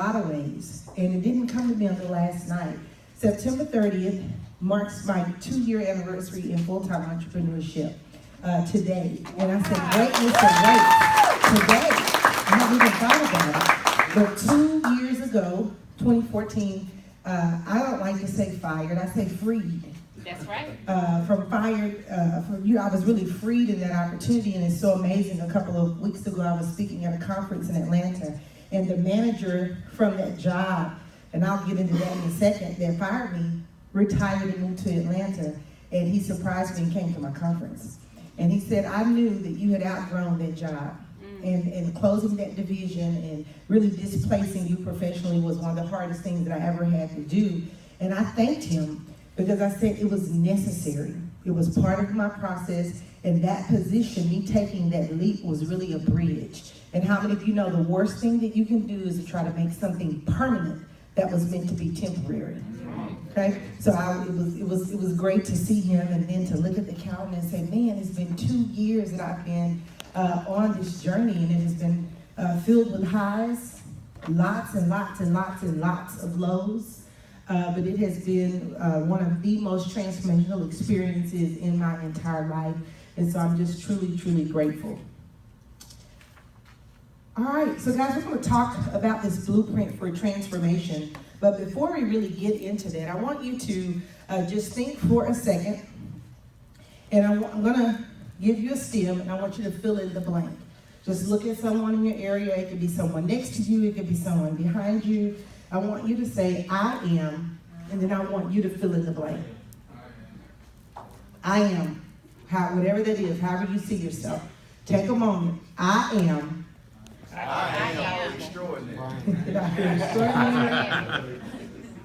lot of ways, and it didn't come to me until last night. September 30th marks my 2-year anniversary in full-time entrepreneurship today. And I said, greatness and race today. I haven't even thought about it. But 2 years ago, 2014, I don't like to say fired, I say freed. That's right. From fired, I was really freed in that opportunity, and it's so amazing. A couple of weeks ago, I was speaking at a conference in Atlanta, and the manager from that job, and I'll get into that in a second, that fired me, retired and moved to Atlanta, and he surprised me and came to my conference. And he said, I knew that you had outgrown that job, and closing that division and really displacing you professionally was one of the hardest things that I ever had to do. And I thanked him because I said it was necessary. It was part of my process, and that position, me taking that leap, was really a bridge. And how many of you know the worst thing that you can do is to try to make something permanent that was meant to be temporary? Okay, so it was great to see him, and then to look at the calendar and say, man, it's been 2 years that I've been on this journey, and it has been filled with highs, lots and lots and lots and lots of lows, but it has been one of the most transformational experiences in my entire life, and so I'm just truly, truly grateful. All right, so guys, we're going to talk about this blueprint for transformation. But before we really get into that, I want you to just think for a second. And I'm going to give you a stem, and I want you to fill in the blank. Just look at someone in your area. It could be someone next to you. It could be someone behind you. I want you to say, I am, and then I want you to fill in the blank. I am. Whatever that is, however you see yourself. Take a moment. I am. I am extraordinary.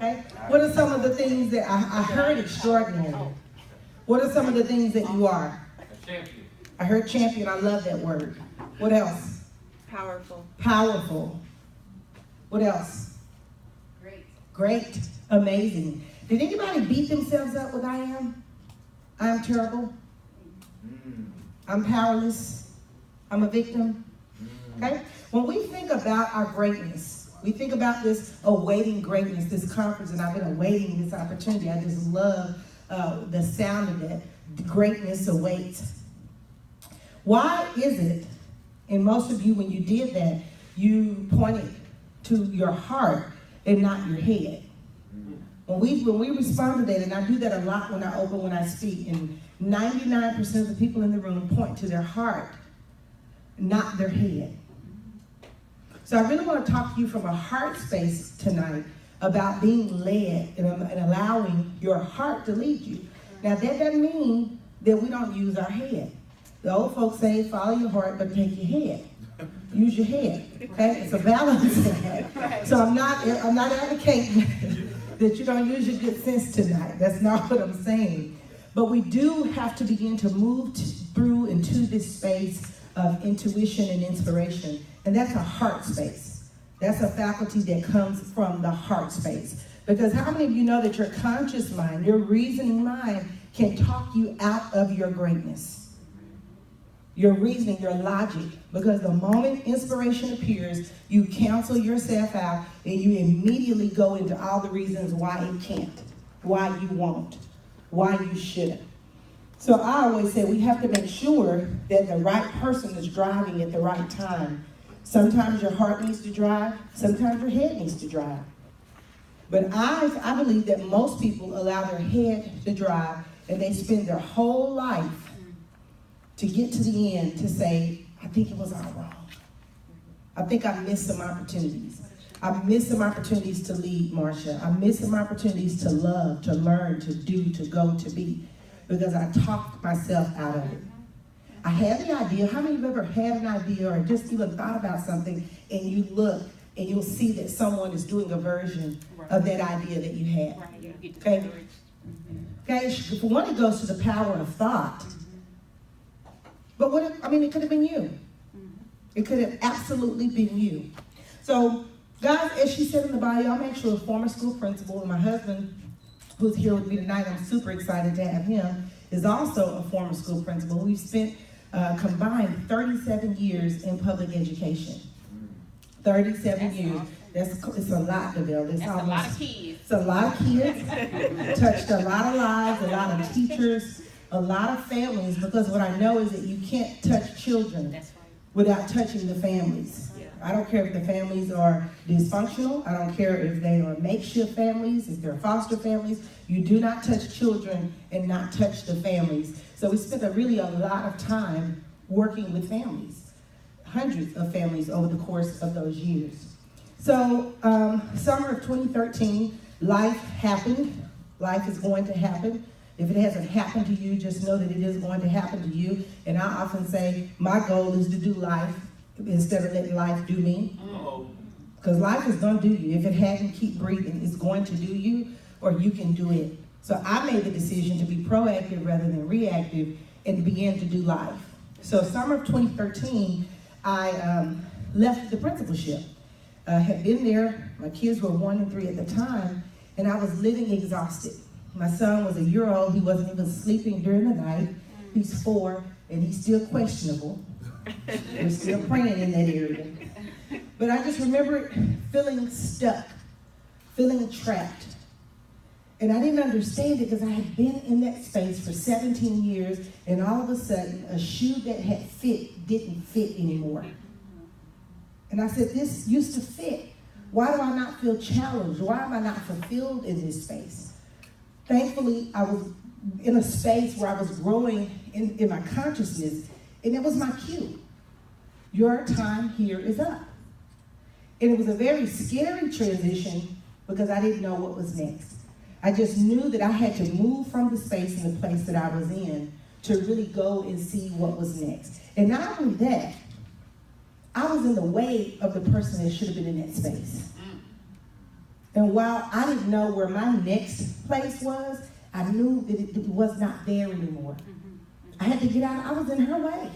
Okay. What are some of the things that I heard extraordinary? What are some of the things that you are? A champion. I heard champion. I love that word. What else? Powerful. Powerful. What else? Great. Great. Amazing. Did anybody beat themselves up with I am? I am terrible. I'm powerless. I'm a victim. Okay? When we think about our greatness, we think about this awaiting greatness, this conference, and I've been awaiting this opportunity. I just love the sound of it. Greatness awaits. Why is it, and most of you, when you did that, you pointed to your heart and not your head? When we respond to that, and I do that a lot when I speak, and 99% of the people in the room point to their heart, not their head. So I really want to talk to you from a heart space tonight about being led and allowing your heart to lead you. Now that doesn't mean that we don't use our head. The old folks say, follow your heart, but take your head. Use your head. Okay? It's a balance in that. So I'm not advocating that you don't use your good sense tonight. That's not what I'm saying. But we do have to begin to move through into this space of intuition and inspiration. And that's a heart space. That's a faculty that comes from the heart space. Because how many of you know that your conscious mind, your reasoning mind, can talk you out of your greatness? Your reasoning, your logic. Because the moment inspiration appears, you cancel yourself out and you immediately go into all the reasons why it can't, why you won't, why you shouldn't. So I always say we have to make sure that the right person is driving at the right time. Sometimes your heart needs to drive, sometimes your head needs to drive. But I believe that most people allow their head to drive, and they spend their whole life to get to the end to say, I think it was all wrong. I think I missed some opportunities. I missed some opportunities to lead, Marcia. I missed some opportunities to love, to learn, to do, to go, to be, because I talked myself out of it. I had the idea. How many of you ever had an idea or just even thought about something, and you look and you'll see that someone is doing a version of that idea that you had? Okay? Okay, for one, it goes to the power of thought. But it could have been you. It could have absolutely been you. So, guys, as she said in the bio, I'm actually a former school principal, and my husband, who's here with me tonight, I'm super excited to have him, is also a former school principal. We've spent combined 37 years in public education. 37 years. It's a lot, DeVille. That's a lot of kids. It's a lot of kids, touched a lot of lives, a lot of teachers, a lot of families, because what I know is that you can't touch children That's right. without touching the families. Yeah. I don't care if the families are dysfunctional. I don't care if they are makeshift families, if they're foster families. You do not touch children and not touch the families. So we spent a lot of time working with families, hundreds of families over the course of those years. So summer of 2013, life happened. Life is going to happen. If it hasn't happened to you, just know that it is going to happen to you. And I often say, my goal is to do life instead of letting life do me. Because life is going to do you. If it hadn't, keep breathing. It's going to do you, or you can do it. So I made the decision to be proactive rather than reactive and begin to do life. So summer of 2013, I left the principalship. I had been there. My kids were 1 and 3 at the time, and I was living exhausted. My son was a year old. He wasn't even sleeping during the night. He's 4, and he's still questionable. We're still praying in that area. But I just remember feeling stuck, feeling trapped. And I didn't understand it because I had been in that space for 17 years, and all of a sudden, a shoe that had fit didn't fit anymore. And I said, this used to fit. Why do I not feel challenged? Why am I not fulfilled in this space? Thankfully, I was in a space where I was growing in my consciousness, and it was my cue. Your time here is up. And it was a very scary transition because I didn't know what was next. I just knew that I had to move from the space and the place that I was in to really go and see what was next. And not only that, I was in the way of the person that should have been in that space. And while I didn't know where my next place was, I knew that it was not there anymore. I had to get out. I was in her way.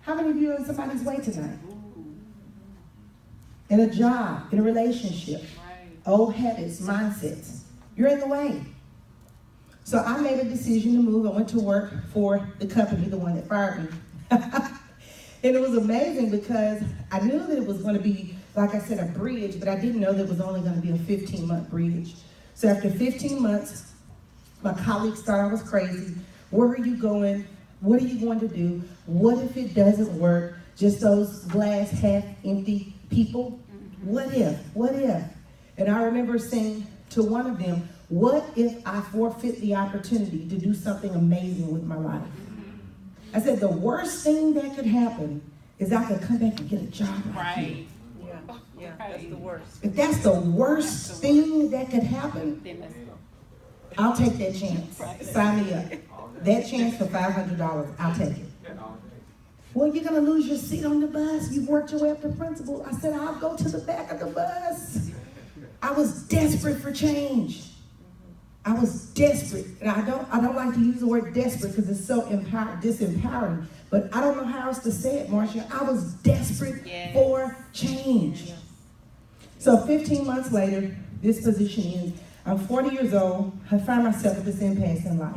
How many of you are in somebody's way tonight? In a job, in a relationship, old habits, mindsets. You're in the way. So I made a decision to move. I went to work for the company, the one that fired me. And it was amazing because I knew that it was going to be, like I said, a bridge, but I didn't know that it was only going to be a 15-month bridge. So after 15 months, my colleagues thought I was crazy. Where are you going? What are you going to do? What if it doesn't work? Just those glass half empty people? What if? What if? And I remember saying to one of them, what if I forfeit the opportunity to do something amazing with my life? I said, the worst thing that could happen is I could come back and get a job like you. Yeah, that's the worst. If that's the worst thing that could happen, I'll take that chance. Sign me up. That chance for $500, I'll take it. Well, you're going to lose your seat on the bus. You've worked your way up to principal. I said, I'll go to the back of the bus. I was desperate for change. I was desperate. And I don't like to use the word desperate because it's so disempowering. But I don't know how else to say it, Marcia. I was desperate for change. So 15 months later, this position ends. I'm 40 years old. I find myself at this impasse in life.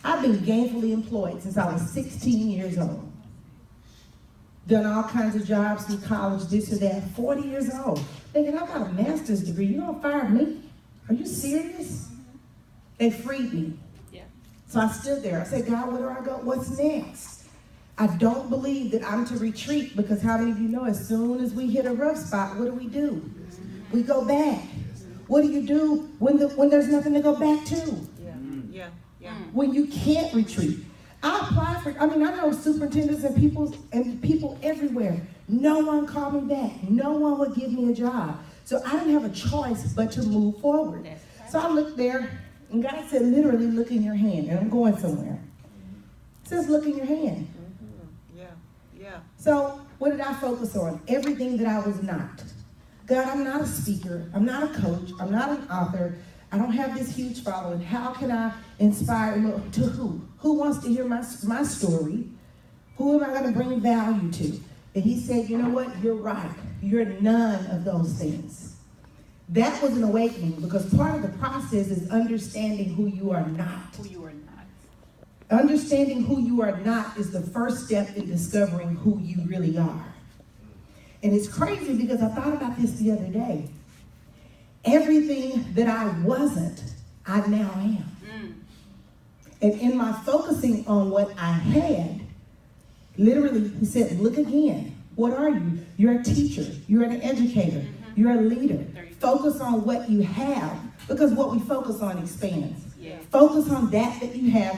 I've been gainfully employed since I was 16 years old. Done all kinds of jobs through college, this or that, 40 years old. Thinking, I got a master's degree, you don't fire me? Are you serious? They freed me. Yeah. So I stood there. I said, God, where do I go? What's next? I don't believe that I'm to retreat because how many of you know as soon as we hit a rough spot, what do? We go back. What do you do when there's nothing to go back to? Yeah. When you can't retreat. I know superintendents and people everywhere. No one called me back. No one would give me a job. So I didn't have a choice but to move forward. So I looked there, and God said, literally, look in your hand. And I'm going somewhere. It says, look in your hand. Yeah. So what did I focus on? Everything that I was not. God, I'm not a speaker. I'm not a coach. I'm not an author. I don't have this huge following. How can I inspire to who? Who wants to hear my story? Who am I going to bring value to? And he said, you know what? You're right. You're none of those things. That was an awakening because part of the process is understanding who you are not. Who you are not. Understanding who you are not is the first step in discovering who you really are. And it's crazy because I thought about this the other day. Everything that I wasn't, I now am. And in my focusing on what I had, literally, he said, look again. What are you? You're a teacher. You're an educator. You're a leader. Focus on what you have, because what we focus on expands. Yeah. Focus on that you have.